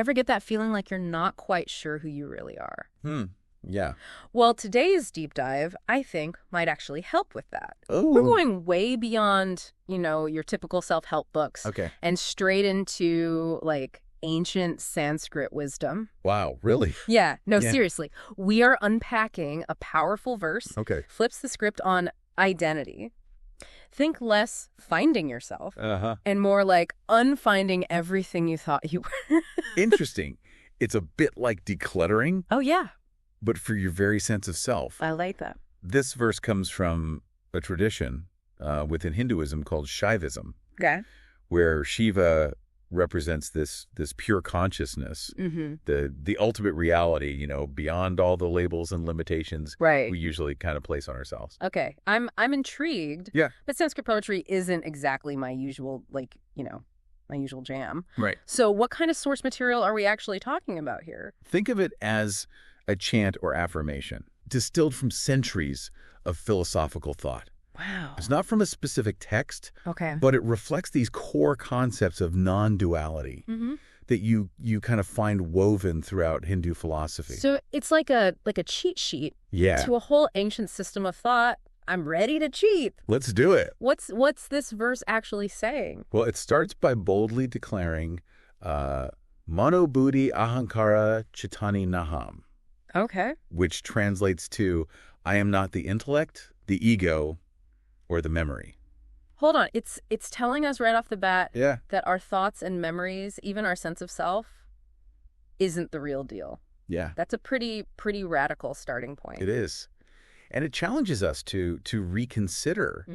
Ever get that feeling like you're not quite sure who you really are? Yeah. Well, today's deep dive, I think, might actually help with that. Oh. We're going way beyond, your typical self-help books. Okay. And straight into, ancient Sanskrit wisdom. Wow, really? Yeah. No, seriously. We are unpacking a powerful verse. Okay. Flips the script on identity. Think less finding yourself and more like unfinding everything you thought you were. Interesting. It's a bit like decluttering. Oh, yeah. But for your very sense of self. I like that. This verse comes from a tradition within Hinduism called Shaivism, where Shiva represents this pure consciousness, the ultimate reality, beyond all the labels and limitations we usually kind of place on ourselves. Okay, I'm intrigued. Yeah. But Sanskrit poetry isn't exactly my usual, my usual jam. Right. So what kind of source material are we actually talking about here? Think of it as a chant or affirmation, distilled from centuries of philosophical thought. Wow. It's not from a specific text, Okay. but it reflects these core concepts of non-duality that you kind of find woven throughout Hindu philosophy. So it's like a cheat sheet to a whole ancient system of thought. I'm ready to cheat. Let's do it. What's this verse actually saying? Well, it starts by boldly declaring, Mano Buddhi Ahankara Chitani Naham. Okay. Which translates to, I am not the intellect, the ego, or the memory. Hold on. It's telling us right off the bat that our thoughts and memories, even our sense of self, isn't the real deal. Yeah. That's a pretty radical starting point. It is. And it challenges us to reconsider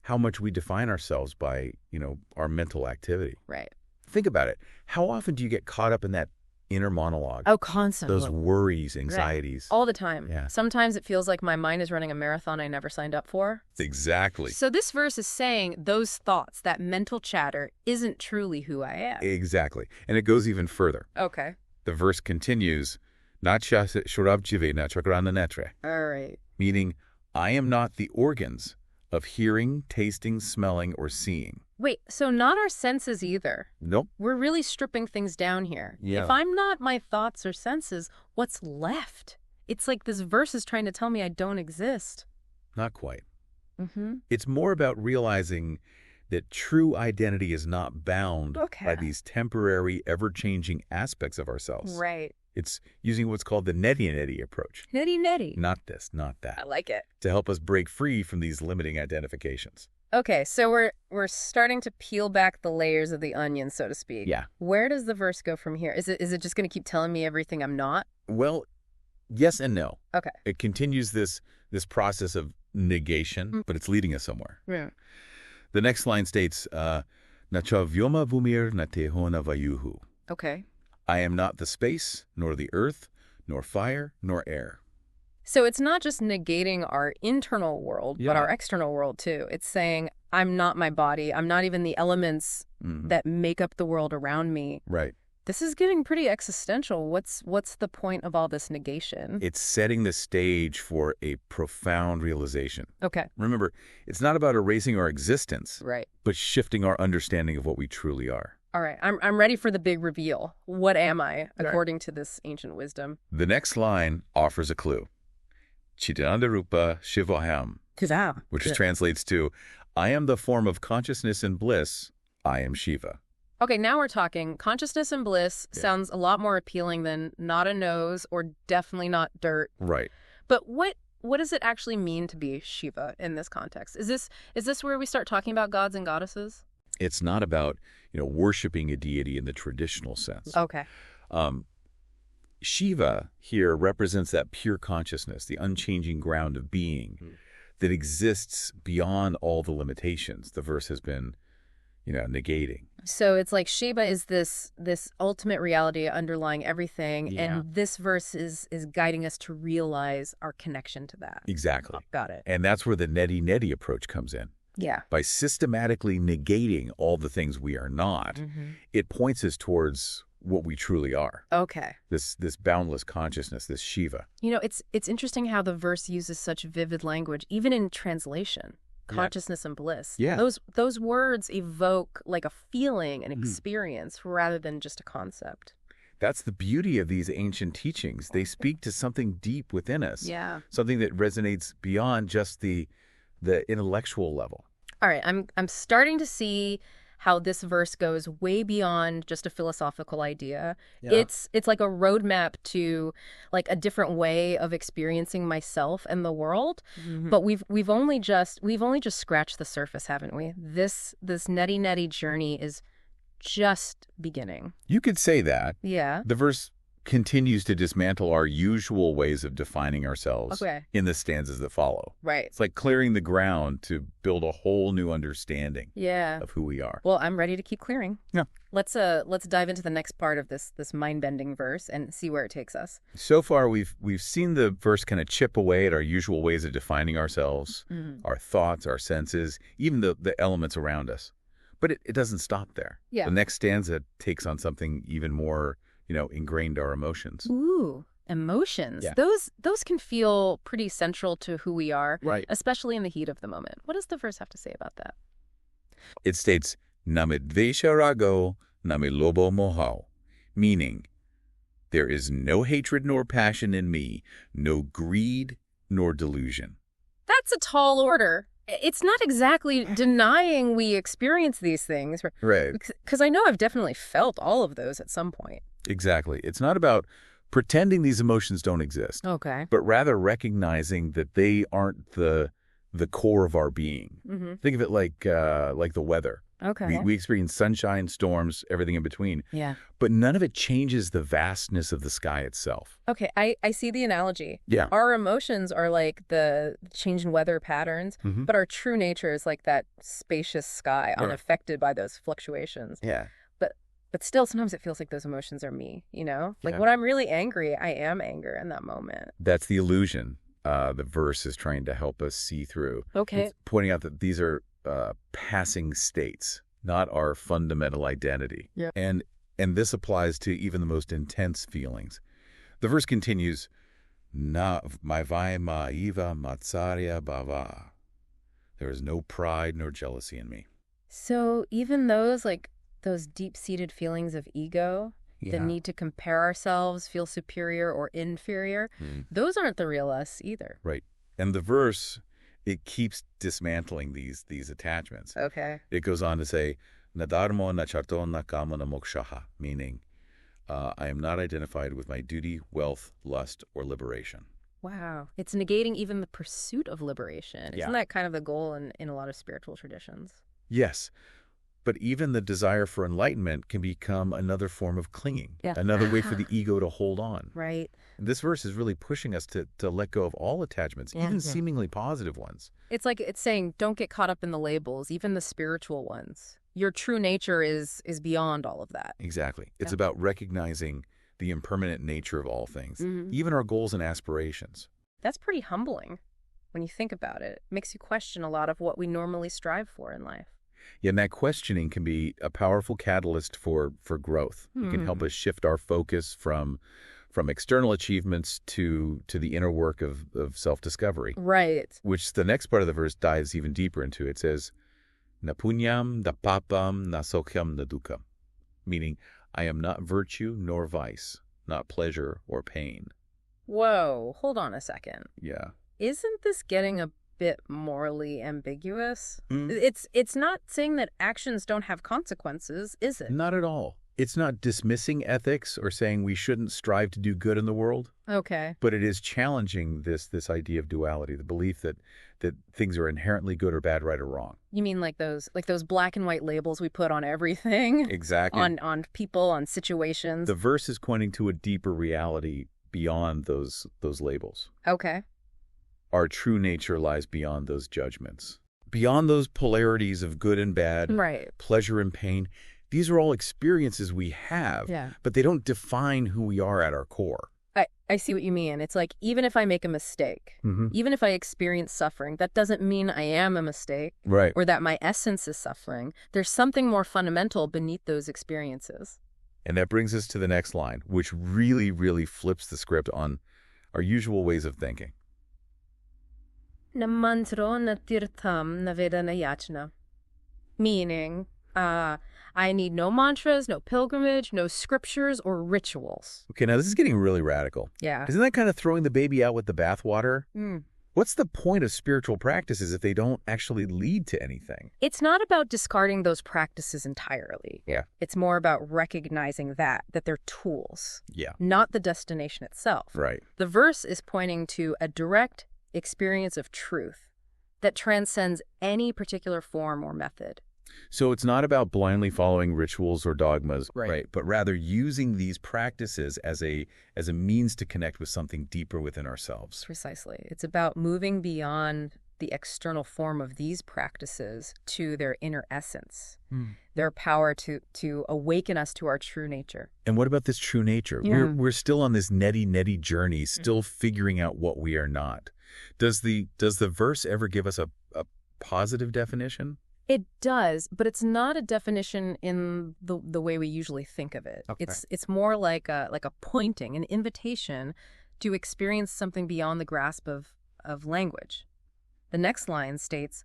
how much we define ourselves by, our mental activity. Right. Think about it. How often do you get caught up in that inner monologue? Oh, constantly. Those worries, anxieties. All the time. Yeah. Sometimes it feels like my mind is running a marathon I never signed up for. Exactly. So this verse is saying those thoughts, that mental chatter, isn't truly who I am. Exactly. And it goes even further. Okay. The verse continues, All right. Meaning, I am not the organs of hearing, tasting, smelling, or seeing. Wait, so not our senses either. Nope. We're really stripping things down here. Yeah. If I'm not my thoughts or senses, what's left? It's like this verse is trying to tell me I don't exist. Not quite. It's more about realizing that true identity is not bound by these temporary, ever-changing aspects of ourselves. Right. It's using what's called the neti-neti approach. Neti-neti. Not this, not that. I like it. To help us break free from these limiting identifications. Okay, so we're starting to peel back the layers of the onion, so to speak. Yeah. Where does the verse go from here? Is it just going to keep telling me everything I'm not? Well, yes and no. Okay. It continues this process of negation, but it's leading us somewhere. Yeah. The next line states, Na chavyoma vumir na tehona vayuhu. Okay. I am not the space, nor the earth, nor fire, nor air. So it's not just negating our internal world, but our external world too. It's saying, I'm not my body. I'm not even the elements that make up the world around me. Right. This is getting pretty existential. What's the point of all this negation? It's setting the stage for a profound realization. Okay. Remember, it's not about erasing our existence, Right. but shifting our understanding of what we truly are. All right. I'm ready for the big reveal. What am I, according to this ancient wisdom? The next line offers a clue. Chidandarupa Shivoham, which translates to, I am the form of consciousness and bliss. I am Shiva. Okay, now we're talking. Consciousness and bliss sounds a lot more appealing than not a nose or definitely not dirt. Right. But what does it actually mean to be Shiva in this context? Is this where we start talking about gods and goddesses? It's not about, worshiping a deity in the traditional sense. Okay. Shiva here represents that pure consciousness, the unchanging ground of being that exists beyond all the limitations the verse has been, negating. So it's like Shiva is this ultimate reality underlying everything, and this verse is guiding us to realize our connection to that. Exactly. Oh, got it. And that's where the neti-neti approach comes in. Yeah. By systematically negating all the things we are not, it points us towards what we truly are. Okay. This boundless consciousness, this Shiva. It's interesting how the verse uses such vivid language, even in translation. Consciousness and bliss. Yeah. Those words evoke like a feeling, an experience, rather than just a concept. That's the beauty of these ancient teachings. They speak to something deep within us. Yeah. Something that resonates beyond just the intellectual level. All right, I'm starting to see how this verse goes way beyond just a philosophical idea. Yeah. It's like a roadmap to like a different way of experiencing myself and the world. Mm-hmm. But we've only just scratched the surface, haven't we? This nutty journey is just beginning. You could say that. Yeah. The verse continues to dismantle our usual ways of defining ourselves in the stanzas that follow. Right. It's like clearing the ground to build a whole new understanding of who we are. Well, I'm ready to keep clearing. Yeah. Let's dive into the next part of this mind-bending verse and see where it takes us. So far, we've seen the verse kind of chip away at our usual ways of defining ourselves, our thoughts, our senses, even the elements around us. But it doesn't stop there. Yeah. The next stanza takes on something even more ingrained our emotions. Ooh, emotions. Yeah. Those can feel pretty central to who we are, right? Especially in the heat of the moment. What does the verse have to say about that? It states, "Namidvesha rago, namilobo mohao," meaning, there is no hatred nor passion in me, no greed nor delusion. That's a tall order. It's not exactly denying we experience these things. Right. Because I know I've definitely felt all of those at some point. Exactly. It's not about pretending these emotions don't exist. Okay. But rather recognizing that they aren't the core of our being. Mm-hmm. Think of it like the weather. Okay. We experience sunshine, storms, everything in between. Yeah. But none of it changes the vastness of the sky itself. Okay, I see the analogy. Yeah. Our emotions are like the change in weather patterns, but our true nature is like that spacious sky, unaffected by those fluctuations. Yeah. But still, sometimes it feels like those emotions are me, Like when I'm really angry, I am anger in that moment. That's the illusion the verse is trying to help us see through. Okay. It's pointing out that these are passing states, not our fundamental identity. Yeah. And this applies to even the most intense feelings. The verse continues, "Na maivai ma'iva matsaria bava." There is no pride nor jealousy in me. So even those deep-seated feelings of ego, the need to compare ourselves, feel superior or inferior, those aren't the real us either. Right. And the verse, it keeps dismantling these attachments. Okay. It goes on to say, "Nadarmo na charto na kama na mokshaha," meaning, I am not identified with my duty, wealth, lust, or liberation. Wow. It's negating even the pursuit of liberation. Isn't that kind of the goal in a lot of spiritual traditions? Yes. But even the desire for enlightenment can become another form of clinging, another way for the ego to hold on. Right. This verse is really pushing us to let go of all attachments, even seemingly positive ones. It's like it's saying, don't get caught up in the labels, even the spiritual ones. Your true nature is beyond all of that. Exactly. It's about recognizing the impermanent nature of all things, even our goals and aspirations. That's pretty humbling when you think about it. It makes you question a lot of what we normally strive for in life. Yeah, and that questioning can be a powerful catalyst for growth. It can help us shift our focus from external achievements to the inner work of self-discovery. Right. Which the next part of the verse dives even deeper into. It says, "Na punyam, na papam, na sokham, na dukkam," meaning, I am not virtue nor vice, not pleasure or pain. Whoa, hold on a second. Yeah. Isn't this getting a bit morally ambiguous? It's not saying that actions don't have consequences, is it? Not at all. It's not dismissing ethics or saying we shouldn't strive to do good in the world. Okay. But it is challenging this idea of duality, the belief that things are inherently good or bad, right or wrong. You mean like those black and white labels we put on everything? Exactly. On people, on situations. The verse is pointing to a deeper reality beyond those labels. Okay. Our true nature lies beyond those judgments. Beyond those polarities of good and bad, right, pleasure and pain. These are all experiences we have, but they don't define who we are at our core. I see what you mean. It's like, even if I make a mistake, even if I experience suffering, that doesn't mean I am a mistake, right, or that my essence is suffering. There's something more fundamental beneath those experiences. And that brings us to the next line, which really, really flips the script on our usual ways of thinking. Namantro na tirtham na vedana yachna. Meaning, I I need no mantras, no pilgrimage, no scriptures or rituals. Okay, now this is getting really radical. Yeah. Isn't that kind of throwing the baby out with the bathwater? Mm. What's the point of spiritual practices if they don't actually lead to anything? It's not about discarding those practices entirely. Yeah. It's more about recognizing that they're tools. Yeah. Not the destination itself. Right. The verse is pointing to a direct experience of truth that transcends any particular form or method. So it's not about blindly following rituals or dogmas, Right. but rather using these practices as a means to connect with something deeper within ourselves. Precisely. It's about moving beyond the external form of these practices to their inner essence, their power to awaken us to our true nature. And what about this true nature? Yeah. We're still on this netty journey, still figuring out what we are not. Does the verse ever give us a positive definition? It does, but it's not a definition in the way we usually think of it. Okay. It's more like a pointing, an invitation to experience something beyond the grasp of language. The next line states,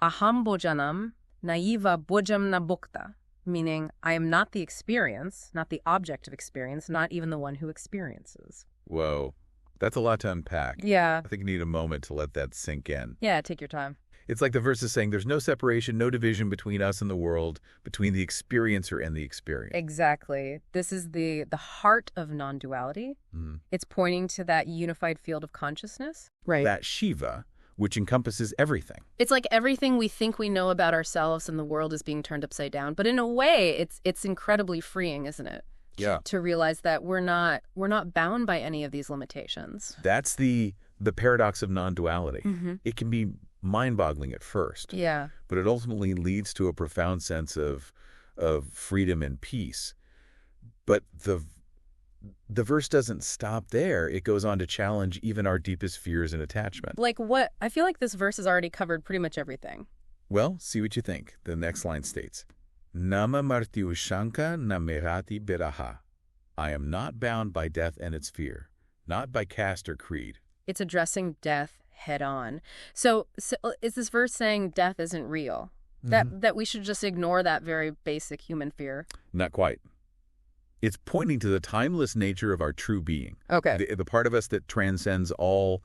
Aham bojanam naiva bojam na bhukta, meaning I am not the experience, not the object of experience, not even the one who experiences. Whoa, that's a lot to unpack. Yeah. I think you need a moment to let that sink in. Yeah, take your time. It's like the verse is saying there's no separation, no division between us and the world, between the experiencer and the experience. Exactly. This is the heart of non-duality. It's pointing to that unified field of consciousness. Right. That Shiva, which encompasses everything. It's like everything we think we know about ourselves and the world is being turned upside down. But in a way, it's incredibly freeing, isn't it? Yeah. To realize that we're not bound by any of these limitations. That's the paradox of non-duality. Mm-hmm. It can be mind-boggling at first. Yeah. But it ultimately leads to a profound sense of freedom and peace. But the verse doesn't stop there. It goes on to challenge even our deepest fears and attachment. Like what? I feel like this verse has already covered pretty much everything. Well, see what you think. The next line states, Nama martiu shanka na merati biraha. I am not bound by death and its fear, not by caste or creed. It's addressing death head on. So is this verse saying death isn't real? That we should just ignore that very basic human fear? Not quite. It's pointing to the timeless nature of our true being. Okay. The part of us that transcends all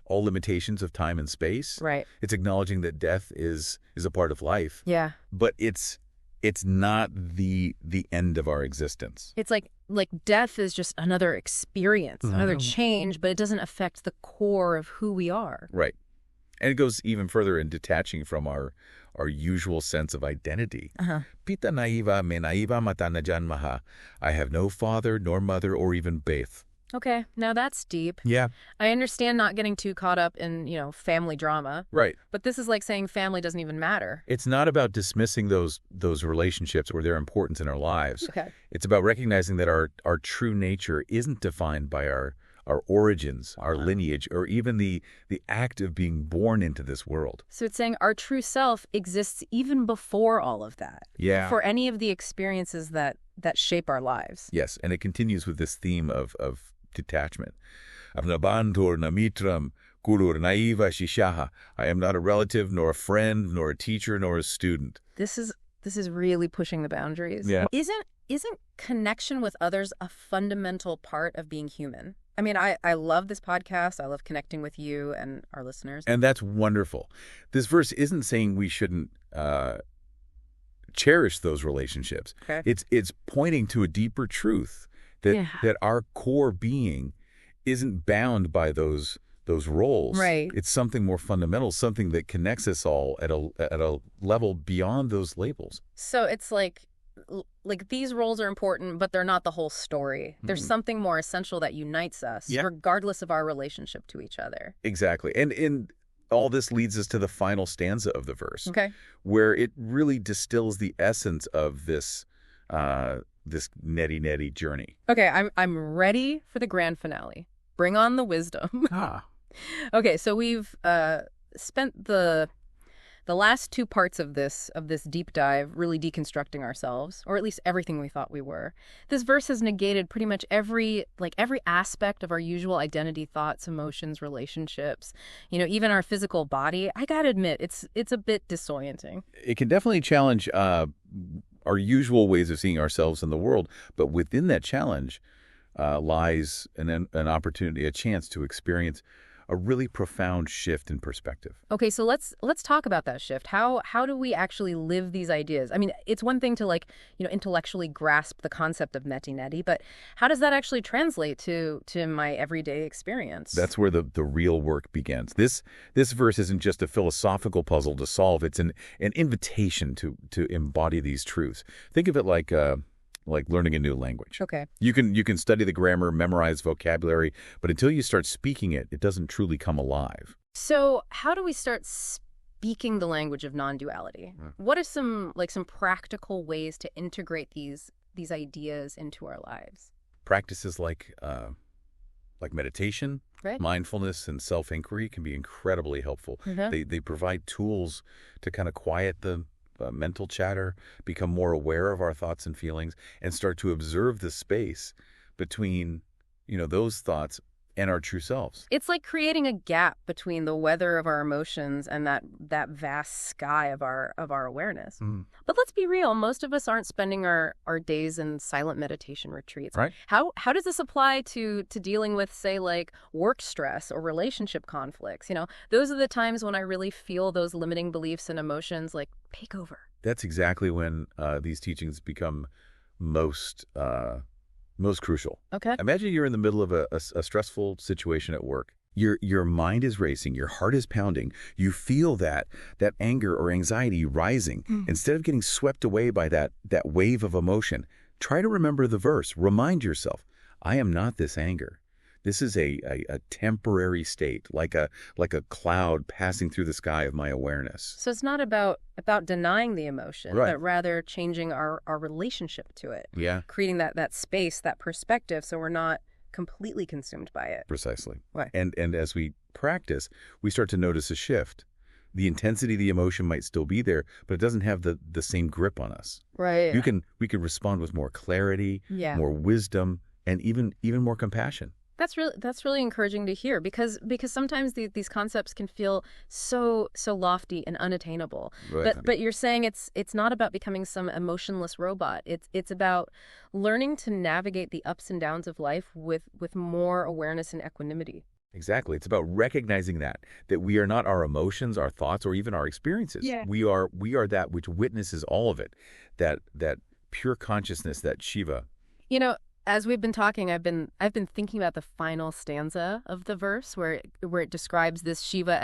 limitations of time and space. Right. It's acknowledging that death is a part of life. Yeah. But it's not the end of our existence. It's like death is just another experience, another change, but it doesn't affect the core of who we are. Right. And it goes even further in detaching from our usual sense of identity. Pita naiva me naiva matana janmaha. I have no father, nor mother, or even Beth. Okay, now that's deep. Yeah. I understand not getting too caught up in, family drama. Right. But this is like saying family doesn't even matter. It's not about dismissing those relationships or their importance in our lives. Okay. It's about recognizing that our true nature isn't defined by our origins, our lineage, or even the act of being born into this world. So it's saying our true self exists even before all of that. Yeah. For any of the experiences that shape our lives. Yes, and it continues with this theme of detachment. Abnabantur namitram kurur naiva shishaha. I am not a relative, nor a friend, nor a teacher, nor a student. This is really pushing the boundaries. Yeah. Isn't connection with others a fundamental part of being human? I mean, I love this podcast. I love connecting with you and our listeners. And that's wonderful. This verse isn't saying we shouldn't cherish those relationships. Okay. It's pointing to a deeper truth that our core being isn't bound by those roles. Right. It's something more fundamental, something that connects us all at a level beyond those labels. So it's like these roles are important, but they're not the whole story. There's something more essential that unites us, regardless of our relationship to each other. Exactly. And all this leads us to the final stanza of the verse, okay, where it really distills the essence of this netty journey. Okay, I'm ready for the grand finale. Bring on the wisdom. Ah. Okay, so we've spent the the last two parts of this deep dive, really deconstructing ourselves, or at least everything we thought we were. This verse has negated pretty much every aspect of our usual identity, thoughts, emotions, relationships, even our physical body. I gotta admit, it's a bit disorienting. It can definitely challenge our usual ways of seeing ourselves in the world, but within that challenge lies an opportunity, a chance to experience a really profound shift in perspective. Okay, so let's talk about that shift. How do we actually live these ideas? I mean, it's one thing to intellectually grasp the concept of neti-neti, but how does that actually translate to my everyday experience? That's where the real work begins. This verse isn't just a philosophical puzzle to solve. It's an invitation to embody these truths. Think of it like learning a new language. Okay. You can study the grammar, memorize vocabulary, but until you start speaking it, it doesn't truly come alive. So how do we start speaking the language of non-duality? What are some practical ways to integrate these ideas into our lives? Practices like meditation, right, mindfulness, and self-inquiry can be incredibly helpful. Mm-hmm. They provide tools to kind of quiet the mental chatter, become more aware of our thoughts and feelings, and start to observe the space between, those thoughts and our true selves. It's like creating a gap between the weather of our emotions and that vast sky of our awareness. Mm. But let's be real, most of us aren't spending our days in silent meditation retreats. Right. How does this apply to dealing with, say, like work stress or relationship conflicts? Those are the times when I really feel those limiting beliefs and emotions take over. That's exactly when these teachings become most crucial. Okay. Imagine you're in the middle of a stressful situation at work. Your mind is racing, your heart is pounding. You feel that anger or anxiety rising. Instead of getting swept away by that wave of emotion, try to remember the verse. Remind yourself, I am not this anger. This is a temporary state, like a cloud passing through the sky of my awareness. So it's not about denying the emotion, right, but rather changing our relationship to it. Yeah. Creating that space, that perspective, so we're not completely consumed by it. Precisely. Right. And as we practice, we start to notice a shift. The intensity of the emotion might still be there, but it doesn't have the same grip on us. Right. We can respond with more clarity, more wisdom, and even more compassion. That's really encouraging to hear because sometimes these concepts can feel so lofty and unattainable. Right. But you're saying it's not about becoming some emotionless robot. It's about learning to navigate the ups and downs of life with more awareness and equanimity. Exactly. It's about recognizing that we are not our emotions, our thoughts, or even our experiences. Yeah. We are that which witnesses all of it. That pure consciousness, that Shiva. As we've been talking, I've been thinking about the final stanza of the verse where it describes this Shiva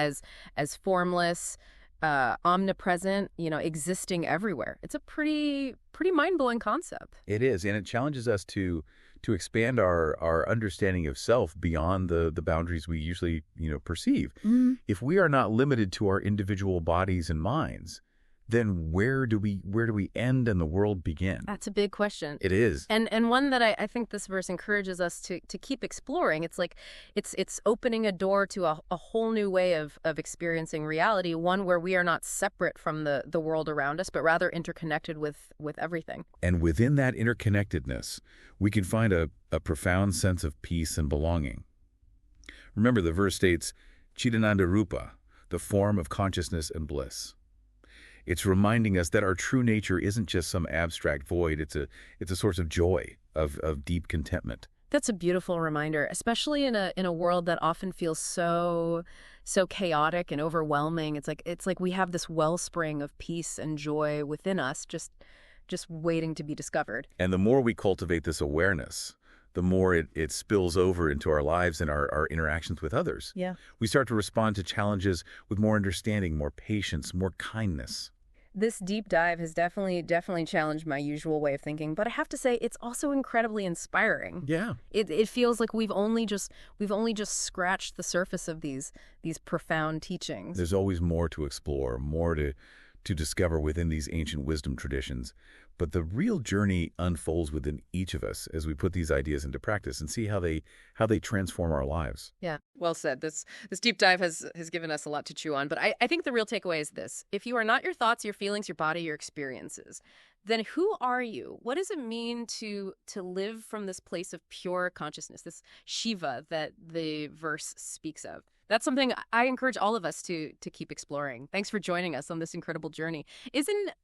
as formless, omnipresent, existing everywhere. It's a pretty mind-blowing concept. It is, and it challenges us to expand our understanding of self beyond the boundaries we usually perceive. Mm-hmm. If we are not limited to our individual bodies and minds, then where do we end and the world begin? That's a big question. It is. And one that I think this verse encourages us to keep exploring. It's like it's opening a door to a whole new way of experiencing reality, one where we are not separate from the world around us, but rather interconnected with everything. And within that interconnectedness, we can find a profound sense of peace and belonging. Remember, the verse states, Chidananda Rupa, the form of consciousness and bliss. It's reminding us that our true nature isn't just some abstract void. It's a source of joy, of deep contentment. That's a beautiful reminder, especially in a world that often feels so chaotic and overwhelming. It's like we have this wellspring of peace and joy within us, just waiting to be discovered. And the more we cultivate this awareness, the more it spills over into our lives and our interactions with others. Yeah. We start to respond to challenges with more understanding, more patience, more kindness. This deep dive has definitely challenged my usual way of thinking, but I have to say it's also incredibly inspiring. Yeah. It feels like we've only just scratched the surface of these profound teachings. There's always more to explore, more to discover within these ancient wisdom traditions. But the real journey unfolds within each of us as we put these ideas into practice and see how they transform our lives. Yeah, well said. This deep dive has given us a lot to chew on. But I think the real takeaway is this. If you are not your thoughts, your feelings, your body, your experiences, then who are you? What does it mean to live from this place of pure consciousness, this Shiva that the verse speaks of? That's something I encourage all of us to keep exploring. Thanks for joining us on this incredible journey. Isn't